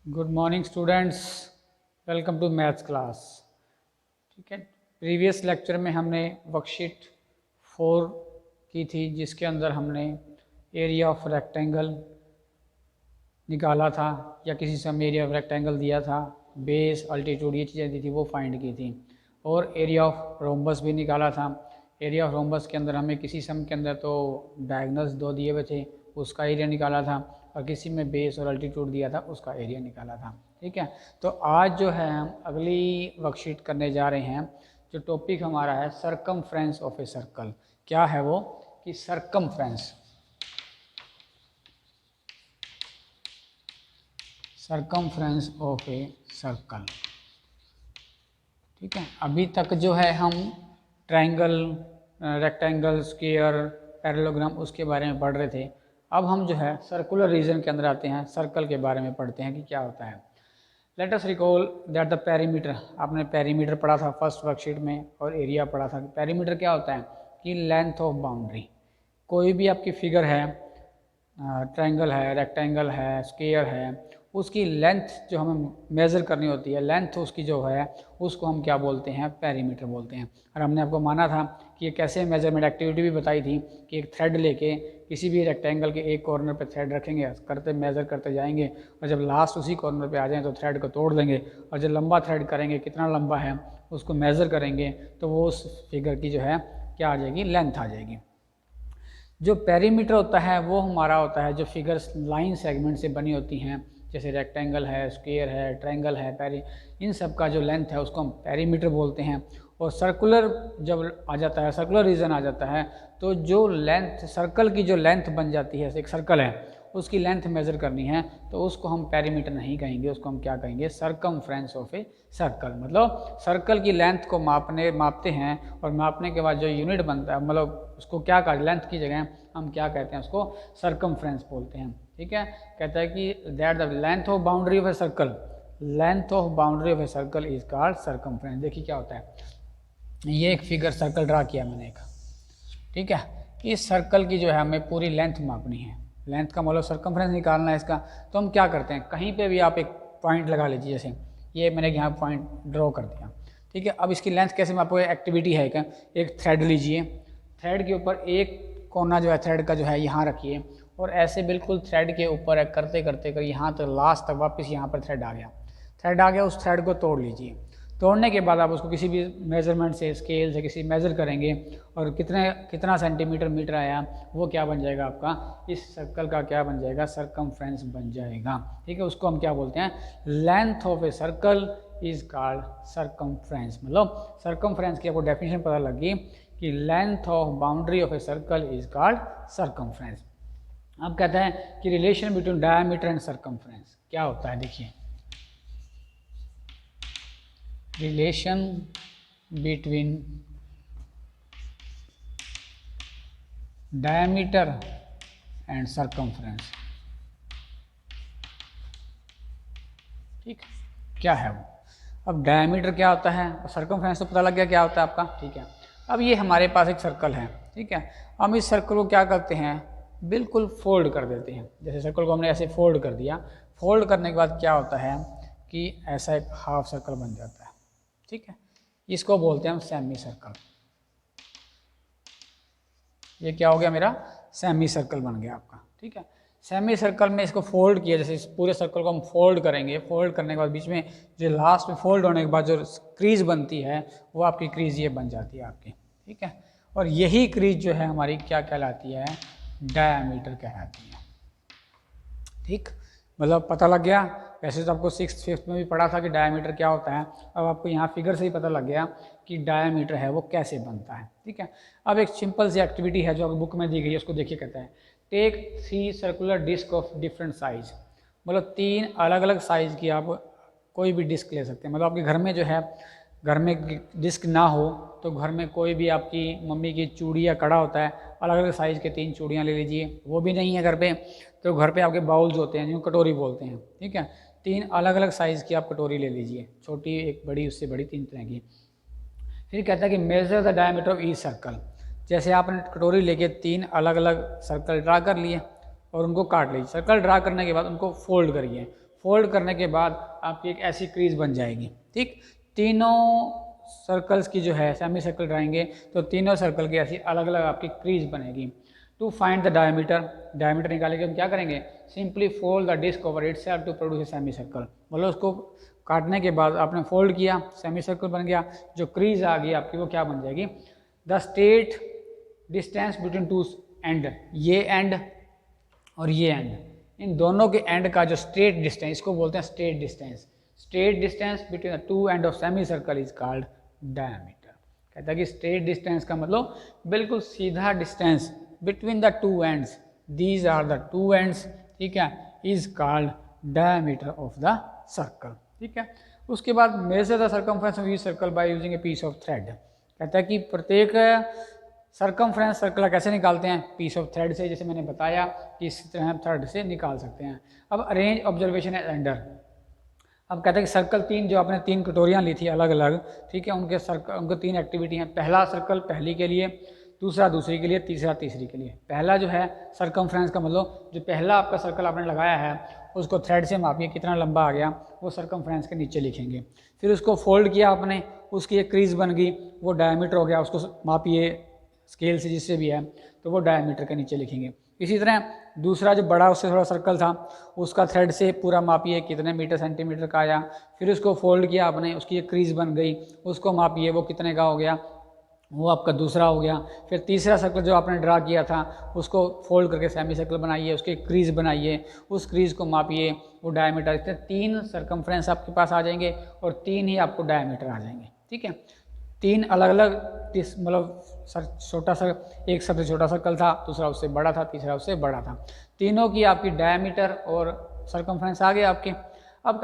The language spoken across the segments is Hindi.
Good morning students, welcome to maths class. ठीक है, प्रीवियस लेक्चर में हमने वर्कशीट 4 की थी, जिसके अंदर हमने एरिया ऑफ रेक्टेंगल निकाला था, या किसी सम एरिया ऑफ रेक्टेंगल दिया था, बेस, अल्टीट्यूड, ये चीज़ें दी थी, वो फाइंड की थी। और एरिया ऑफ रोम्बस भी निकाला था। एरिया ऑफ रोम्बस के अंदर हमें किसी सम के अंदर तो डायगोनल्स 2 दिए हुए थे, उसका एरिया निकाला था, और किसी में बेस और अल्टीट्यूड दिया था, उसका एरिया निकाला था। ठीक है, तो आज जो है हम अगली वर्कशीट करने जा रहे हैं। जो टॉपिक हमारा है सरकमफ्रेंस ऑफ ए सर्कल। क्या है वो कि सरकमफ्रेंस ऑफ ए सर्कल। ठीक है, अभी तक जो है हम ट्रायंगल, रेक्टेंगल, स्क्वायर, पैरेललोग्राम उसके बारे में पढ़ रहे थे। अब हम जो है सर्कुलर रीजन के अंदर आते हैं, सर्कल के बारे में पढ़ते हैं कि क्या होता है। Let us recall that the perimeter, आपने पेरीमीटर पढ़ा था फर्स्ट वर्कशीट में, और एरिया पढ़ा था। पेरीमीटर क्या होता है कि लेंथ ऑफ बाउंड्री। कोई भी आपकी फिगर है, ट्रायंगल है, रेक्टेंगल है, स्क्वायर है, उसकी लेंथ जो हमें मेज़र करनी होती है, लेंथ उसकी जो है उसको हम क्या बोलते हैं, पेरीमीटर बोलते हैं। और हमने आपको माना था कि ये कैसे मेजरमेंट एक्टिविटी भी बताई थी कि एक थ्रेड लेके किसी भी रेक्टेंगल के एक कॉर्नर पे थ्रेड रखेंगे, करते मेज़र करते जाएंगे, और जब लास्ट उसी कॉर्नर पे आ जाएं तो थ्रेड को तोड़ देंगे, और जब लंबा थ्रेड करेंगे, कितना लंबा है उसको मेज़र करेंगे, तो वो उस फिगर की जो है क्या आ जाएगी, लेंथ आ जाएगी। जो पेरीमीटर होता है वो हमारा होता है जो फिगर्स लाइन सेगमेंट से बनी होती हैं, जैसे रेक्टेंगल है, स्क्वायर है, ट्रायंगल है, इन सब का जो लेंथ है उसको हम पेरीमीटर बोलते हैं। और सर्कुलर जब आ जाता है, सर्कुलर रीजन आ जाता है, तो जो लेंथ सर्कल की जो लेंथ बन जाती है, एक सर्कल है उसकी लेंथ मेज़र करनी है, तो उसको हम पेरीमीटर नहीं कहेंगे, उसको हम क्या कहेंगे, सरकमफ्रेंस ऑफ ए सर्कल। मतलब सर्कल की लेंथ को मापते हैं, और मापने के बाद जो यूनिट बनता है, मतलब उसको क्या कहा, लेंथ की जगह हम क्या कहते हैं, उसको सरकमफ्रेंस बोलते हैं। ठीक है, कहता है कि that the length of boundary of a circle, length of boundary of a circle is called circumference. देखिए क्या होता है, ये एक फिगर सर्कल ड्रा किया मैंने एक। ठीक है, इस सर्कल की जो है हमें पूरी लेंथ मापनी है, लेंथ का मतलब सर्कमफ्रेंस निकालना है इसका। तो हम क्या करते हैं, कहीं पे भी आप एक पॉइंट लगा लीजिए, जैसे ये मैंने यहाँ पॉइंट ड्रॉ कर दिया। ठीक है, अब इसकी लेंथ कैसे मापोगे, एक्टिविटी है क्या, एक थ्रेड लीजिए, थ्रेड के ऊपर एक कोना जो है थ्रेड का जो है यहाँ रखिए, और ऐसे बिल्कुल थ्रेड के ऊपर करते करते कर यहाँ तक लास्ट तक वापस यहाँ पर थ्रेड आ गया, उस थ्रेड को तोड़ लीजिए। तोड़ने के बाद आप उसको किसी भी मेज़रमेंट से, स्केल से किसी मेज़र करेंगे, और कितना सेंटीमीटर मीटर आया, वो क्या बन जाएगा आपका, इस सर्कल का क्या बन जाएगा, सरकमफ्रेंस बन जाएगा। ठीक है, उसको हम क्या बोलते हैं, length of a circle is called circumference. मतलब सरकमफ्रेंस की आपको डेफिनेशन पता लगी कि length of boundary of a circle is called circumference. अब कहते हैं कि relation between diameter and circumference क्या होता है। देखिए, relation between diameter and circumference. ठीक, क्या है वो, अब डायमीटर क्या होता है और सरकमफ्रेंस तो पता लग गया क्या होता है आपका। ठीक है, अब ये हमारे पास एक सर्कल है। ठीक है, हम इस सर्कल को क्या करते हैं, बिल्कुल फोल्ड कर देते हैं। जैसे सर्कल को हमने ऐसे फोल्ड कर दिया, फोल्ड करने के बाद क्या होता है कि ऐसा एक हाफ सर्कल बन जाता है। ठीक है, इसको बोलते हैं हम सेमी सर्कल। ये क्या हो गया, मेरा सेमी सर्कल बन गया आपका। ठीक है, सेमी सर्कल में इसको फोल्ड किया, जैसे इस पूरे सर्कल को हम फोल्ड करेंगे, फोल्ड करने के बाद बीच में जो लास्ट में फोल्ड होने के बाद जो क्रीज बनती है, वो आपकी क्रीज ये बन जाती है आपकी। ठीक है, और यही क्रीज जो है हमारी क्या कहलाती है, डायमीटर कहलाती है। ठीक, मतलब पता लग गया। वैसे तो आपको 6th 5th में भी पढ़ा था कि डायमीटर क्या होता है, अब आपको यहाँ फिगर से ही पता लग गया कि डायमीटर है वो कैसे बनता है। ठीक है, अब एक सिंपल सी एक्टिविटी है जो आपको बुक में दी गई है, उसको देखिए। कहता है take 3 circular disc of different size. मतलब 3 अलग अलग साइज़ की आप कोई भी डिस्क ले सकते हैं। मतलब आपके घर में जो है, घर में डिस्क ना हो तो घर में कोई भी आपकी मम्मी की चूड़ी या कड़ा होता है, अलग अलग साइज़ के 3 चूड़ियाँ ले लीजिए। वो भी नहीं है घर पे, तो घर पे आपके बाउल्स होते हैं जिनको कटोरी बोलते हैं। ठीक है, 3 अलग अलग साइज़ की आप कटोरी ले लीजिए, छोटी, एक बड़ी, उससे बड़ी, 3 तरह की। फिर कहता है कि measure the diameter of each circle. जैसे आपने कटोरी लेके 3 अलग अलग सर्कल ड्रा कर लिए और उनको काट लीजिए। सर्कल ड्रा करने के बाद उनको फोल्ड करिए। फोल्ड करने के बाद आपकी एक ऐसी क्रीज बन जाएगी। ठीक, तीनों सर्कल्स की जो है सेमी सर्कल ड्राएंगे तो तीनों सर्कल की ऐसी अलग अलग आपकी क्रीज बनेगी। टू फाइंड द डायमीटर निकालेंगे हम क्या करेंगे, simply fold the disc over itself to produce a semi circle. मतलब उसको काटने के बाद आपने फोल्ड किया, सेमी सर्कल बन गया, जो क्रीज आ गई आपकी वो क्या बन जाएगी, the state distance between two and, ये एंड और ये एंड, इन दोनों के एंड का जो स्ट्रेट डिस्टेंस, इसको बोलते हैं straight distance. Straight distance between the two end of semi circle is called diameter. कहता है कि स्ट्रेट डिस्टेंस का मतलब बिल्कुल सीधा distance between the two ends, these are the two ends, ठीक है, is called diameter of the circle. ठीक है, उसके बाद measure the circumference of each circle by using a piece of thread. कहता है कि प्रत्येक सर्कमफ्रेंस सर्कल कैसे निकालते हैं, पीस ऑफ थ्रेड से, जैसे मैंने बताया कि इस तरह हम थ्रेड से निकाल सकते हैं। अब अरेंज ऑब्जर्वेशन एज अंडर। अब कहते हैं कि सर्कल तीन, जो आपने तीन कटोरियाँ ली थी अलग अलग, ठीक है, उनके तीन एक्टिविटी हैं। पहला सर्कल पहली के लिए, दूसरा दूसरी के लिए, तीसरा तीसरी के लिए। पहला जो है सर्कमफ्रेंस का मतलब जो पहला आपका सर्कल आपने लगाया है उसको थ्रेड से मापिए कितना लंबा आ गया, वो सर्कमफ्रेंस के नीचे लिखेंगे। फिर उसको फोल्ड किया आपने, उसकी एक क्रीज बन गई, वो डायमीटर हो गया, उसको मापिए स्केल से जिससे भी है, तो वो डायमीटर के नीचे लिखेंगे। इसी तरह दूसरा जो बड़ा उससे थोड़ा सर्कल था उसका थ्रेड से पूरा मापिए कितने मीटर सेंटीमीटर का आया। फिर उसको फोल्ड किया आपने, उसकी एक क्रीज बन गई, उसको मापिए वो कितने का हो गया, वो आपका दूसरा हो गया। फिर तीसरा सर्कल जो आपने ड्रा किया था उसको फोल्ड करके सेमी सर्कल बनाइए, उसकी क्रीज बनाइए, उस क्रीज को मापिए, वो डायमीटर। इतने तीन सर्कमफ्रेंस आपके पास आ जाएंगे और तीन ही आपको डायमीटर आ जाएंगे। ठीक है, तीन अलग अलग मतलब छोटा सा, एक सबसे छोटा सर्कल था, दूसरा उससे बड़ा था, तीसरा उससे बड़ा था, तीनों की आपकी डायमीटर और सर्कमफ्रेंस आ गए आपके। अब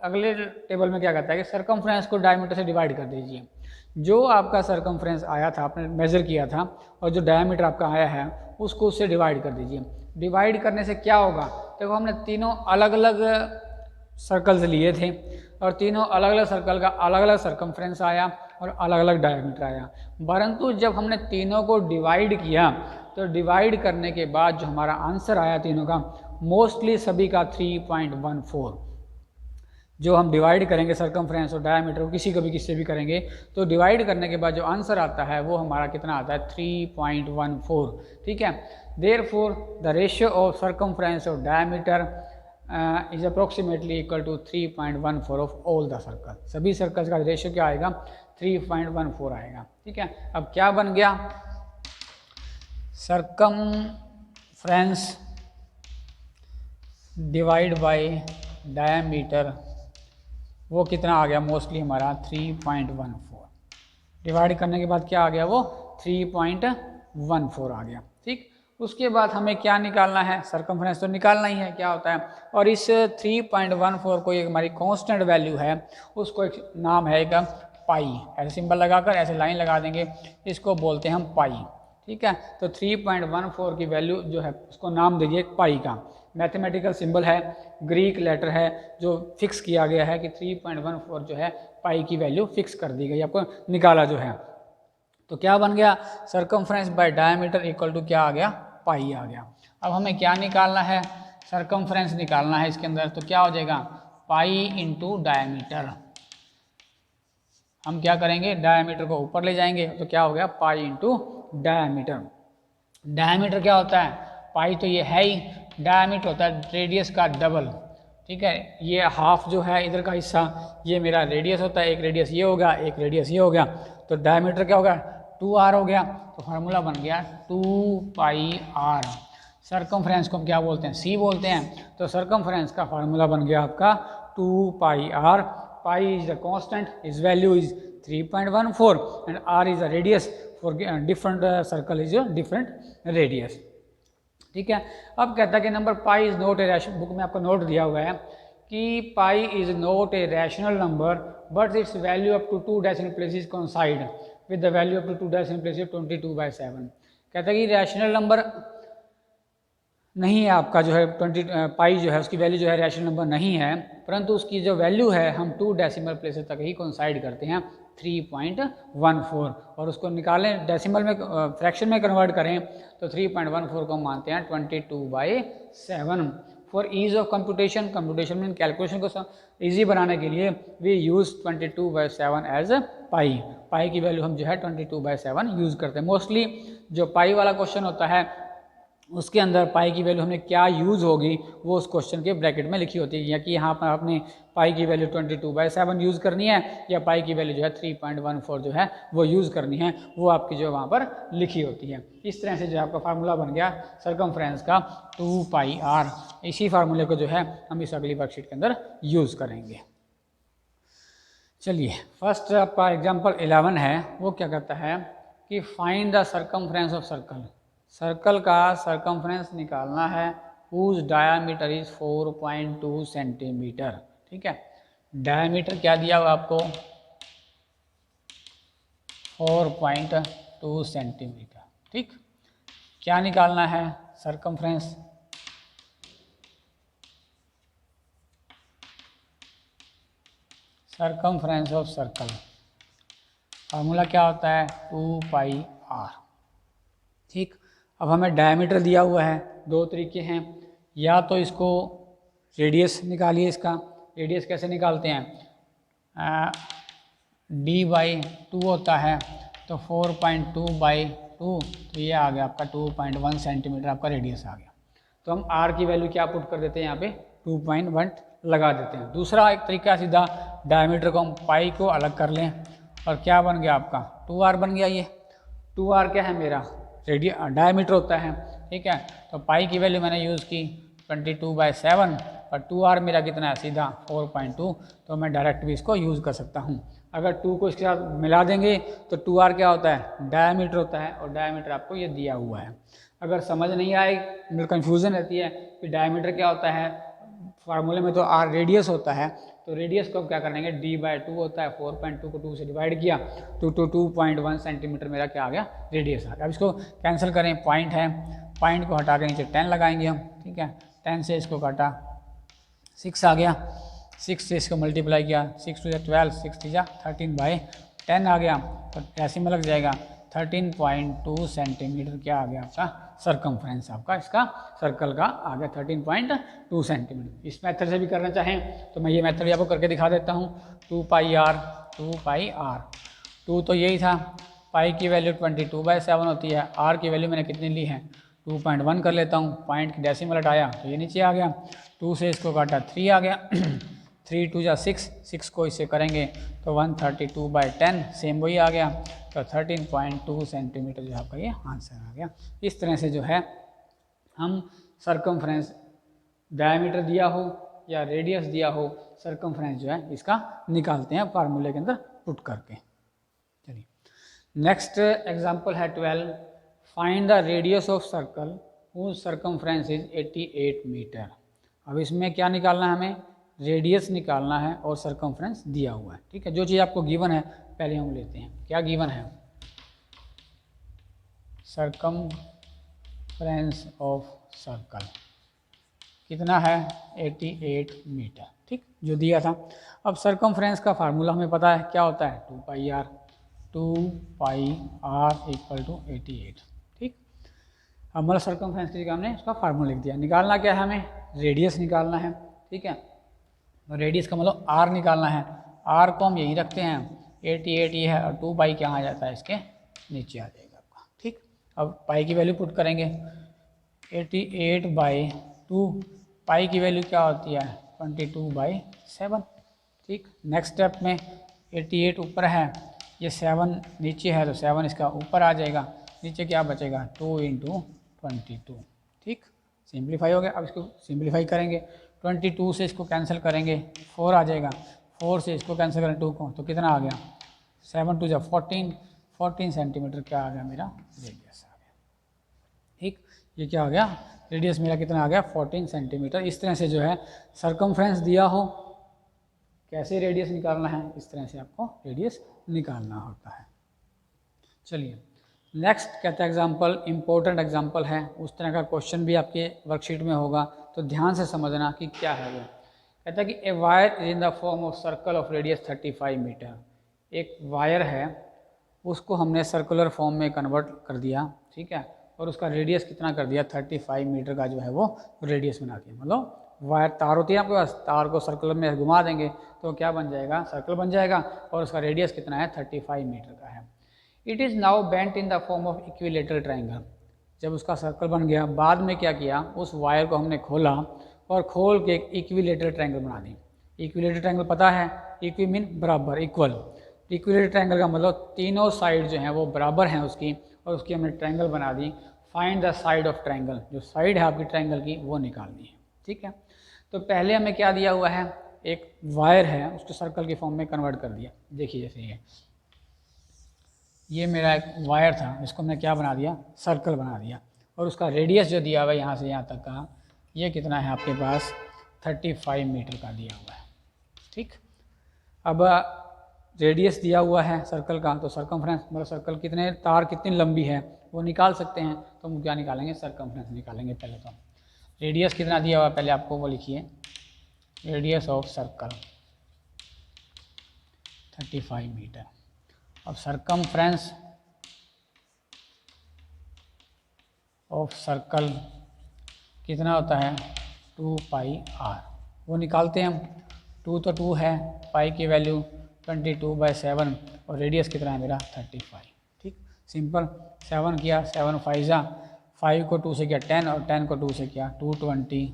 अगले टेबल में क्या कहता है कि सर्कमफ्रेंस को डायमीटर से डिवाइड कर दीजिए। जो आपका सर्कमफ्रेंस आया था, आपने मेज़र किया था, और जो डायमीटर आपका आया है उसको उससे डिवाइड कर दीजिए। डिवाइड करने से क्या होगा, देखो हमने तीनों अलग अलग सर्कल्स लिए थे और तीनों अलग अलग सर्कल का अलग अलग सर्कमफ्रेंस आया और अलग अलग डायमीटर आया। परंतु जब हमने तीनों को डिवाइड किया तो डिवाइड करने के बाद जो हमारा आंसर आया तीनों का, मोस्टली सभी का 3.14। जो हम डिवाइड करेंगे सर्कमफ्रेंस और डायमीटर, किसी से भी करेंगे तो डिवाइड करने के बाद जो आंसर आता है वो हमारा कितना आता है, 3.14। ठीक है, therefore the ratio of circumference और diameter is approximately equal to 3.14 of all the circle. सभी सर्कल्स का रेशियो क्या आएगा, 3.14 आएगा। ठीक है, अब क्या बन गया, सर्कमफ्रेंस डिवाइड बाय डायमीटर, वो कितना आ गया, मोस्टली हमारा 3.14। डिवाइड करने के बाद क्या आ गया, वो 3.14 आ गया। ठीक, उसके बाद हमें क्या निकालना है, सर्कमफ्रेंस तो निकालना ही है, क्या होता है। और इस 3.14 को एक हमारी कांस्टेंट वैल्यू है, उसको एक नाम है एक पाई, ऐसे सिंबल लगाकर ऐसे लाइन लगा देंगे, इसको बोलते हैं हम पाई। ठीक है, तो 3.14 की वैल्यू जो है उसको नाम दीजिए पाई का। मैथमेटिकल सिंबल है, ग्रीक लेटर है, जो फिक्स किया गया है कि 3.14 जो है पाई की वैल्यू फिक्स कर दी गई, आपको निकाला जो है। तो क्या बन गया, circumference by diameter equal to क्या आ गया, पाई आ गया। अब हमें क्या निकालना है, सर्कमफ्रेंस निकालना है इसके अंदर, तो क्या हो जाएगा, पाई इंटू डायमीटर। हम क्या करेंगे, डायमीटर को ऊपर ले जाएंगे, तो क्या हो गया, पाई इंटू डायमीटर। डायमीटर क्या होता है, पाई तो ये है ही, डायमीटर होता है रेडियस का डबल। ठीक है, ये हाफ जो है इधर का हिस्सा, ये मेरा रेडियस होता है, एक रेडियस ये हो गया, एक रेडियस ये हो गया, तो डायमीटर क्या होगा, 2r हो गया। तो फार्मूला बन गया 2πr। सर्कमफ्रेंस को हम क्या बोलते हैं, c बोलते हैं, तो सर्कमफ्रेंस का फार्मूला बन गया आपका 2πr। Pi is the constant, is value is 3.14 and r is the radius for different circle is different radius. ठीक है, अब कहता है कि number pi is not a rational, book में आपको नोट दिया हुआ है कि pi is not a rational number but its value up to 2 decimal places coincide with the value up to 2 decimal places 22/7। कहता है कि रैशनल नंबर नहीं है आपका जो है 20 पाई जो है उसकी वैल्यू जो है रैशनल नंबर नहीं है, परंतु उसकी जो वैल्यू है हम 2 डेसिमल प्लेसेस तक ही कोइंसाइड करते हैं, 3.14, और उसको निकालें डेसिमल में, फ्रैक्शन में कन्वर्ट करें तो 3.14 को मानते हैं 22/7। फॉर ईज ऑफ कंप्यूटेशन में कैलकुलेशन को ईजी बनाने के लिए वी यूज़ 22/7 एज पाई की वैल्यू हम जो है 22/7 यूज़ करते हैं। मोस्टली जो पाई वाला क्वेश्चन होता है उसके अंदर पाई की वैल्यू हमने क्या यूज़ होगी वो उस क्वेश्चन के ब्रैकेट में लिखी होती है, या कि यहाँ पर आपने पाई की वैल्यू 22/7 यूज़ करनी है या पाई की वैल्यू जो है 3.14 जो है वो यूज़ करनी है, वो आपकी जो वहाँ पर लिखी होती है। इस तरह से जो आपका फार्मूला बन गया सरकमफ्रेंस का 2πr। इसी फार्मूले को जो है हम इस अगली वर्कशीट के अंदर यूज़ करेंगे। चलिए फर्स्ट आपका एग्जाम्पल 11 है, वो क्या कहता है कि find the circumference of circle. Circle का सरकमफ्रेंस निकालना है हुज डायामीटर इज 4.2 सेंटीमीटर। ठीक है, डायामीटर क्या दिया हुआ आपको 4.2 सेंटीमीटर। ठीक, क्या निकालना है circumference, circumference of circle. Formula क्या होता है 2πr। ठीक, अब हमें डायमीटर दिया हुआ है, दो तरीके हैं, या तो इसको रेडियस निकालिए। इसका रेडियस कैसे निकालते हैं, d/2 होता है, तो 4.2/2 तो ये आ गया आपका 2.1 सेंटीमीटर आपका रेडियस आ गया। तो हम r की वैल्यू क्या पुट कर देते हैं यहाँ पे 2.1 लगा देते हैं। दूसरा एक तरीका सीधा डायमीटर को हम पाई को अलग कर लें और क्या बन गया आपका 2r बन गया। ये 2r क्या है मेरा डायमीटर होता है। ठीक है, तो पाई की वैल्यू मैंने यूज़ की 22/7 और 2r मेरा कितना है सीधा 4.2, तो मैं डायरेक्ट भी इसको यूज़ कर सकता हूँ। अगर 2 को इसके साथ मिला देंगे तो 2r क्या होता है डायमीटर होता है, और डायमीटर आपको ये दिया हुआ है। अगर समझ नहीं आए, मेरे कन्फ्यूज़न रहती है कि डायमीटर क्या होता है, फार्मूले में तो r रेडियस होता है, तो रेडियस को क्या करेंगे d/2 होता है, 4.2 को 2 से डिवाइड किया तो 2.1 सेंटीमीटर मेरा क्या आ गया रेडियस आ गया। अब इसको कैंसिल करें, पॉइंट है, पॉइंट को हटा के नीचे 10 लगाएंगे हम। ठीक है, 10 से इसको काटा 6 आ गया, 6 से इसको मल्टीप्लाई किया 6 2 12, 6 3 13/10 आ गया, तो डेसिमल लग जाएगा 13.2 सेंटीमीटर क्या आ गया आपका सरकमफ्रेंस आपका इसका सर्कल का आ गया 13.2 सेंटीमीटर। इस मेथड से भी करना चाहें तो मैं ये मेथड आपको करके दिखा देता हूँ 2πr 2 तो यही था, पाई की वैल्यू 22/7 होती है, r की वैल्यू मैंने कितनी ली है 2.1 कर लेता हूँ, पॉइंट की डेसिमल हटाया तो ये नीचे आ गया, 2 से इसको काटा 3 आ गया 3 2 6, 6 को इससे करेंगे तो 132/10 सेम वही आ गया, तो 13.2 सेंटीमीटर जो आपका ये आंसर आ गया। इस तरह से जो है हम सरकमफ्रेंस डायमीटर दिया हो या रेडियस दिया हो, सरकमफ्रेंस जो है इसका निकालते हैं फार्मूले के अंदर पुट करके। चलिए नेक्स्ट एग्जांपल है 12, find the radius of circle whose circumference is 88 metre. अब इसमें क्या निकालना है हमें, रेडियस निकालना है और सरकमफ्रेंस दिया हुआ है। ठीक है, जो चीज़ आपको गिवन है पहले हम लेते हैं, क्या गिवन है सरकमफ्रेंस ऑफ सर्कल कितना है 88 मीटर। ठीक, जो दिया था। अब सरकमफ्रेंस का फार्मूला हमें पता है क्या होता है 2πr इक्वल टू 88। ठीक, अब मतलब सरकमफ्रेंस की जगह हमने उसका फार्मूला लिख दिया। निकालना क्या है हमें, रेडियस निकालना है। ठीक है, तो रेडियस का मतलब r निकालना है, r को हम यही रखते हैं 88 ये है और 2π क्या आ जाता है इसके नीचे आ जाएगा आपका। ठीक, अब पाई की वैल्यू पुट करेंगे 88/2, पाई की वैल्यू क्या होती है 22/7। ठीक, नेक्स्ट स्टेप में 88 ऊपर है, ये 7 नीचे है तो 7 इसका ऊपर आ जाएगा, नीचे क्या बचेगा 2 × 22। ठीक, सिंप्लीफाई हो गया। अब इसको सिंप्लीफाई करेंगे, 22 से इसको कैंसिल करेंगे 4 आ जाएगा, 4 से इसको कैंसिल करें 2 को तो कितना आ गया 7 2 14 सेंटीमीटर क्या आ गया मेरा रेडियस आ गया। ठीक, ये क्या आ गया रेडियस मेरा कितना आ गया 14 सेंटीमीटर। इस तरह से जो है सरकमफ्रेंस दिया हो, कैसे रेडियस निकालना है, इस तरह से आपको रेडियस निकालना होता है। चलिए नेक्स्ट कहता है एग्जाम्पल, इम्पोर्टेंट एग्जाम्पल है, उस तरह का क्वेश्चन भी आपके वर्कशीट में होगा तो ध्यान से समझना कि क्या है वो। कहता है कि a wire is in the form of circle of radius 35 metre. एक वायर है, उसको हमने सर्कुलर फॉर्म में कन्वर्ट कर दिया। ठीक है, और उसका रेडियस कितना कर दिया 35 मीटर का जो है वो रेडियस बना दिया, मतलब वायर तार होती है आपके पास, तार को सर्कल में घुमा देंगे तो क्या बन जाएगा, सर्कल बन जाएगा, और उसका रेडियस कितना है 35 मीटर का है। It is now bent in the form of equilateral triangle. जब उसका सर्कल बन गया, बाद में क्या किया, उस वायर को हमने खोला और खोल के एक इक्विलेटरल ट्राइंगल बना दी। इक्विलेटरल ट्राइंगल पता है, इक्वी मीन बराबर, इक्वल। इक्विलेटरल ट्राइंगल का मतलब तीनों साइड जो हैं वो बराबर हैं उसकी, और उसकी हमने ट्राइंगल बना दी। Find the side of triangle, जो साइड है आपकी ट्राइंगल की वो निकालनी है, ठीक है। तो पहले हमें क्या दिया हुआ है, एक वायर है, उसको सर्कल की फॉर्म में कन्वर्ट कर दिया। देखिए जैसे ये मेरा एक वायर था, इसको मैं क्या बना दिया, सर्कल बना दिया, और उसका रेडियस जो दिया हुआ है यहाँ से यहाँ तक का, ये कितना है आपके पास 35 मीटर का दिया हुआ है, ठीक। अब रेडियस दिया हुआ है सर्कल का, तो सर्कमफ्रेंस मतलब सर्कल कितने, तार कितनी लंबी है वो निकाल सकते हैं। तो हम क्या निकालेंगे, सर्कमफ्रेंस निकालेंगे। पहले तो रेडियस कितना दिया हुआ है पहले आपको वो लिखिए, रेडियस ऑफ सर्कल 35 मीटर। अब सर्कमफ्रेंस ऑफ सर्कल कितना होता है 2 पाई r, वो निकालते हैं हम। 2 तो 2 है, पाई की वैल्यू 22/7, और रेडियस कितना है मेरा 35, ठीक। सिंपल, 7 किया, 7 5 5 को 2 से किया 10, और 10 को 2 से किया 220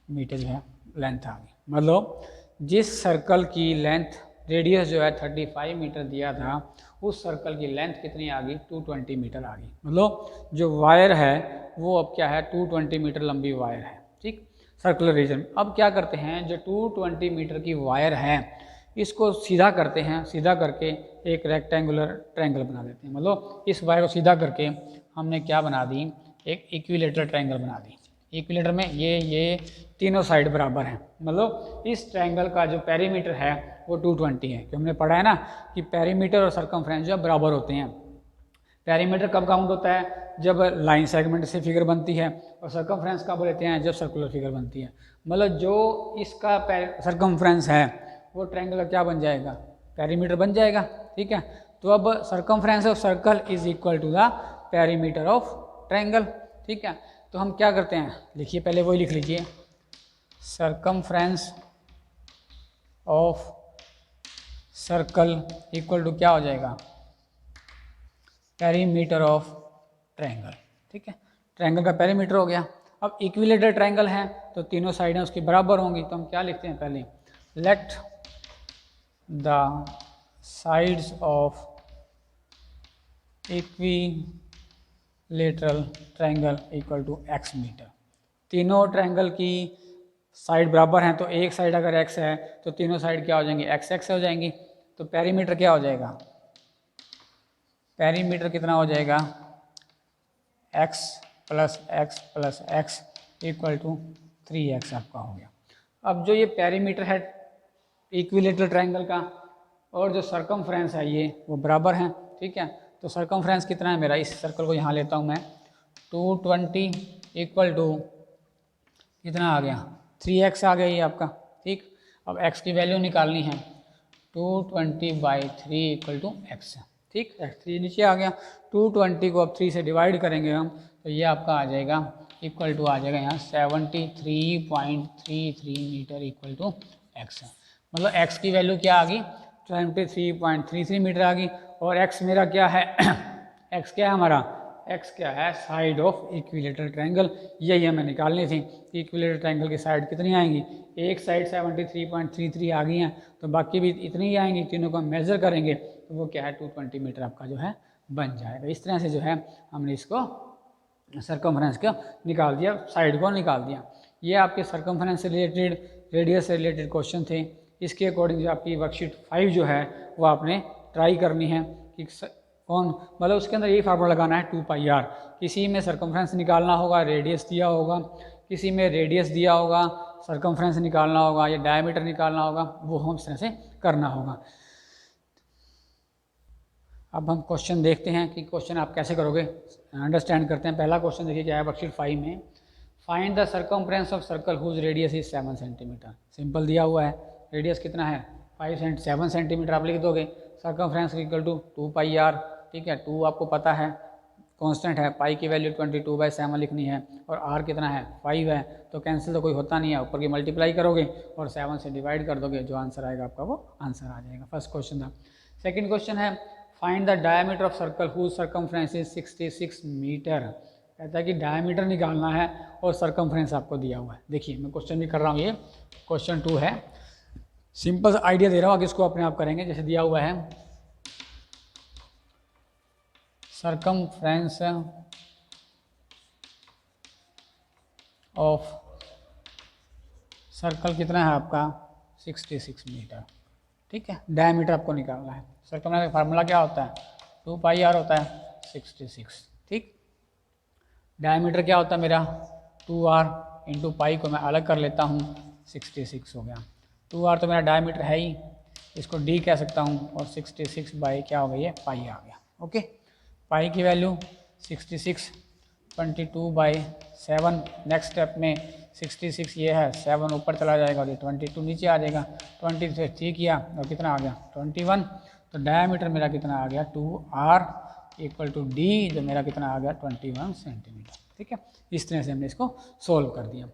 मीटर जो है लेंथ आ गई। मतलब जिस सर्कल की लेंथ रेडियस जो है 35 मीटर दिया था, उस सर्कल की लेंथ कितनी आ गई 220 मीटर आ गई। मतलब जो वायर है वो अब क्या है 220 मीटर लंबी वायर है, ठीक, सर्कुलर रीजन। अब क्या करते हैं, जो 220 मीटर की वायर है इसको सीधा करते हैं, सीधा करके एक रेक्टेंगुलर ट्रायंगल बना देते हैं। मतलब इस वायर को सीधा करके हमने क्या बना दी, एक इक्विलेटरल ट्रायंगल बना दी। इक्विलेटर में ये तीनों साइड बराबर हैं। मतलब इस ट्रायंगल का जो पेरीमीटर है वो 220 है, क्योंकि हमने पढ़ा है ना कि पेरीमीटर और सर्कमफ्रेंस जो बराबर होते हैं। पेरीमीटर कब काउंट होता है, जब लाइन सेगमेंट से फिगर बनती है, और सर्कमफ्रेंस कब लेते हैं, जब सर्कुलर फिगर बनती है। मतलब जो इसका सर्कमफ्रेंस है वो ट्रायंगल क्या बन जाएगा, पेरीमीटर बन जाएगा, ठीक है। तो अब circumference of circle is equal to the perimeter of triangle, ठीक है। तो हम क्या करते हैं, लिखिए पहले वही लिख लीजिए, circumference of circle equal to क्या हो जाएगा, पेरीमीटर ऑफ ट्रायंगल, ठीक है। ट्रायंगल का पेरीमीटर हो गया। अब इक्विलेटरल ट्रायंगल है तो तीनों साइडें उसकी बराबर होंगी, तो हम क्या लिखते हैं पहले, let the sides of equilateral triangle equal to x metre. तीनों ट्रायंगल की साइड बराबर हैं, तो एक साइड अगर x है तो तीनों साइड क्या हो जाएंगी, x हो जाएंगी। तो पेरीमीटर क्या हो जाएगा, पेरीमीटर कितना हो जाएगा, x + x equal to 3x आपका हो गया। अब जो ये पेरीमीटर है इक्विलेटरल ट्रायंगल का और जो सर्कमफ्रेंस है ये वो बराबर हैं, ठीक है। तो सर्कमफ्रेंस कितना है मेरा, इस सर्कल को यहाँ लेता हूँ मैं, 220 इक्वल टू कितना आ गया 3x आ गया ये आपका, ठीक। अब x की वैल्यू निकालनी है, 220/3 इक्वल टू x, ठीक। x3 नीचे आ गया, 220 को अब 3 से डिवाइड करेंगे हम, तो ये आपका आ जाएगा इक्वल टू आ जाएगा यहाँ 73.33 मीटर इक्वल टू x। मतलब x की वैल्यू क्या आ गई 73.33 मीटर आ गई, और x मेरा क्या है x क्या है हमारा, x क्या है साइड ऑफ इक्विलेटरल ट्रायंगल। यही हमें निकालनी थी, इक्विलेटरल ट्रायंगल की साइड कितनी आएंगी, एक साइड 73.33 आ गई हैं, तो बाकी भी इतनी ही आएंगी। तीनों को हम मेजर करेंगे तो वो क्या है 220 मीटर आपका जो है बन जाएगा। इस तरह से जो है हमने इसको सर्कमफ्रेंस को निकाल दिया, साइड को निकाल दिया। ये आपके सर्कमफ्रेंस से रिलेटेड, रेडियस से रिलेटेड क्वेश्चन थे। इसके अकॉर्डिंग जो आपकी वर्कशीट 5 जो है वो आपने ट्राई करनी है कि कौन, मतलब उसके अंदर यही फार्मूला लगाना है 2πr। किसी में सर्कमफ्रेंस निकालना होगा, रेडियस दिया होगा, किसी में रेडियस दिया होगा, सर्कमफ्रेंस निकालना होगा या डायमीटर निकालना होगा, वो हम इस तरह से करना होगा। अब हम क्वेश्चन देखते हैं कि क्वेश्चन आप कैसे करोगे, अंडरस्टैंड करते हैं। पहला क्वेश्चन देखिए क्या है वर्कशीट 5 में, find the circumference of circle whose radius is 7 centimetre. Simple दिया हुआ है, रेडियस कितना है 7 सेंटीमीटर आप लिख दोगे, सर्कमफ्रेंस इक्वल टू 2πr, ठीक है। 2 आपको पता है, कांस्टेंट है, पाई की वैल्यू 22/7 लिखनी है और आर कितना है 5 है, तो कैंसिल तो कोई होता नहीं है, ऊपर की मल्टीप्लाई करोगे और 7 से डिवाइड कर दोगे, जो आंसर आएगा आपका वो आंसर आ जाएगा। फर्स्ट क्वेश्चन था। सेकंड क्वेश्चन है find the diameter of circle whose circumference is 66 metre. कहता है कि डायमीटर निकालना है और सर्कमफ्रेंस आपको दिया हुआ है। देखिए मैं क्वेश्चन भी कर रहा हूँ, ये क्वेश्चन 2 है, सिंपल सा आइडिया दे रहा हूँ, आगे इसको अपने आप करेंगे। जैसे दिया हुआ है सर्कमफ्रेंस ऑफ सर्कल कितना है आपका 66 मीटर, ठीक है। डायमीटर आपको निकालना है। सर्कमफ्रेंस का फार्मूला क्या होता है 2πr होता है 66, ठीक। डायमीटर क्या होता है मेरा 2r इंटू पाई को मैं अलग कर लेता हूँ 66 हो गया। 2r तो मेरा डायमीटर है ही, इसको d कह सकता हूँ और 66 बाई क्या हो गई है पाई आ गया। ओके, पाई की वैल्यू 66 22/7। नेक्स्ट स्टेप में 66 ये है, 7 ऊपर चला जाएगा और ये 22 नीचे आ जाएगा। 20 से 3 किया और कितना आ गया 21। तो डायमीटर मेरा कितना आ गया 2r इक्वल टू d, जो मेरा कितना आ गया 21 सेंटीमीटर, ठीक है। इस तरह से हमने इसको सोल्व कर दिया।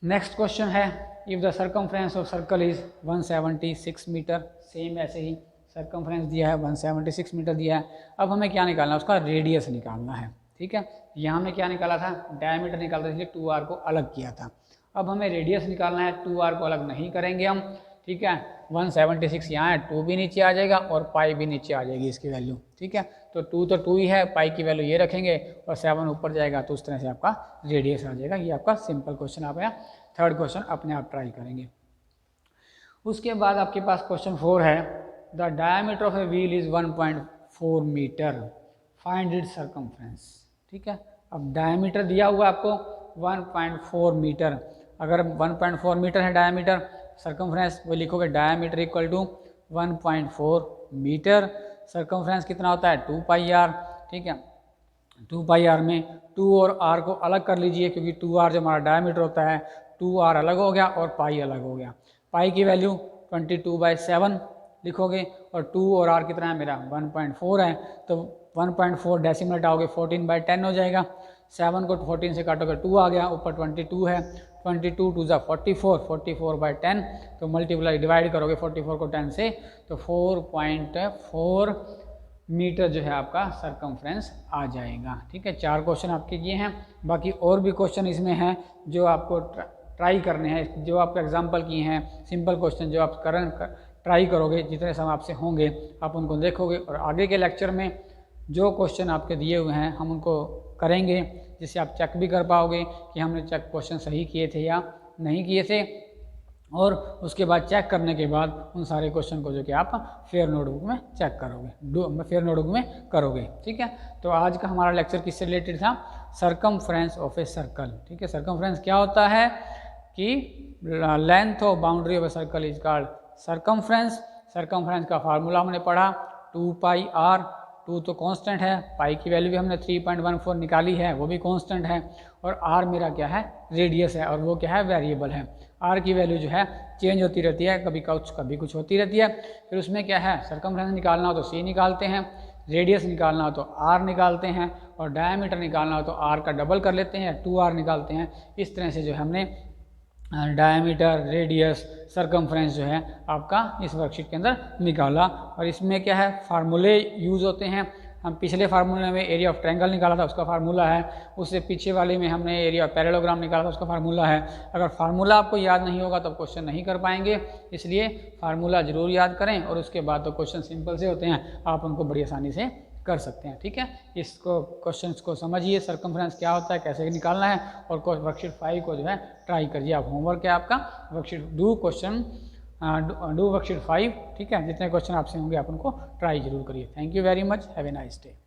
नेक्स्ट क्वेश्चन है if the circumference of circle is 176 metre. Same ऐसे ही सर्कमफ्रेंस दिया है 176 मीटर दिया है। अब हमें क्या निकालना है, उसका रेडियस निकालना है, ठीक है। यहाँ में क्या निकाला था डायमीटर निकालते थे, इसलिए 2r को अलग किया था। अब हमें रेडियस निकालना है, 2r को अलग नहीं करेंगे हम, ठीक है। 176 यहाँ है, 2 भी नीचे आ जाएगा और पाई भी नीचे आ जाएगी इसकी वैल्यू, ठीक है। तो 2 तो 2 ही है, पाई की वैल्यू ये रखेंगे और 7 ऊपर जाएगा, तो उस तरह से आपका रेडियस आ जाएगा। ये आपका सिंपल क्वेश्चन आप यहाँ थर्ड क्वेश्चन अपने आप ट्राई करेंगे। उसके बाद आपके पास क्वेश्चन 4 है the diameter of a wheel is 1.4 metre, find its circumference, ठीक है। अब डायमीटर दिया हुआ आपको 1.4 मीटर। अगर 1.4 मीटर है डायमीटर, सर्कमफ्रेंस वो लिखोगे diameter equal to 1.4 metre. Circumference कितना होता है 2πr, ठीक है। 2πr में 2 और r को अलग कर लीजिए, क्योंकि 2r जो हमारा डायमीटर होता है 2r अलग हो गया और पाई अलग हो गया। पाई की वैल्यू 22/7 लिखोगे और 2 और r कितना है मेरा 1.4 है, तो 1.4 डेसिमल हटाओगे 14/10 हो जाएगा। 7 को 14 से काटोगे 2 आ गया, ऊपर 22 है, 22 2 ज़ा 44, 44/10, तो मल्टीप्लाई डिवाइड करोगे 44 को 10 से, तो 4.4 मीटर जो है आपका सर्कमफ्रेंस आ जाएगा, ठीक है। 4 क्वेश्चन आपके ये हैं, बाकी और भी क्वेश्चन इसमें हैं जो आपको ट्राई करने हैं, जो आपको एग्जाम्पल किए हैं, सिंपल क्वेश्चन जो आप ट्राई करोगे, जितने समय आपसे होंगे आप उनको देखोगे और आगे के लेक्चर में जो क्वेश्चन आपके दिए हुए हैं हम उनको करेंगे, जिससे आप चेक भी कर पाओगे कि हमने चेक क्वेश्चन सही किए थे या नहीं किए थे। और उसके बाद चेक करने के बाद उन सारे क्वेश्चन को जो कि आप फेयर नोटबुक में चेक करोगे, फेयर नोटबुक में करोगे, ठीक है। तो आज का हमारा लेक्चर किससे रिलेटेड था, सर्कमफ्रेंस ऑफ ए सर्कल, ठीक है। सर्कमफ्रेंस क्या होता है कि length of boundary of a circle is called circumference. Circumference का फार्मूला हमने पढ़ा 2πr, 2 तो कांस्टेंट है, पाई की वैल्यू भी हमने 3.14 निकाली है, वो भी कांस्टेंट है, और r मेरा क्या है रेडियस है, और वो क्या है वेरिएबल है। r की वैल्यू जो है चेंज होती रहती है, कभी कुछ होती रहती है। फिर उसमें क्या है सर्कमफ्रेंस निकालना हो तो c निकालते हैं, रेडियस निकालना हो तो r निकालते हैं, और डायमीटर निकालना हो तो r का डबल कर लेते हैं, 2r निकालते हैं। इस तरह से जो हमने डायमीटर, रेडियस, सर्कमफ्रेंस जो है आपका इस वर्कशीट के अंदर निकाला। और इसमें क्या है फार्मूले यूज़ होते हैं। हम पिछले फार्मूले में एरिया ऑफ ट्रायंगल निकाला था, उसका फार्मूला है। उससे पीछे वाले में हमने एरिया ऑफ पैरेललोग्राम निकाला था, उसका फार्मूला है। अगर फार्मूला आपको याद नहीं होगा तो क्वेश्चन नहीं कर पाएंगे, इसलिए फार्मूला ज़रूर याद करें, और उसके बाद तो क्वेश्चन सिंपल से होते हैं, आप उनको बड़ी आसानी से कर सकते हैं, ठीक है। इसको क्वेश्चंस को समझिए, सर्कमफ्रेंस क्या होता है, कैसे निकालना है, और वर्कशीट 5 को जो है ट्राई करिए। आप होमवर्क है आपका वर्कशीट डू वर्कशीट 5, ठीक है। जितने क्वेश्चन आपसे होंगे आप उनको ट्राई जरूर करिए। Thank you very much, have a nice day.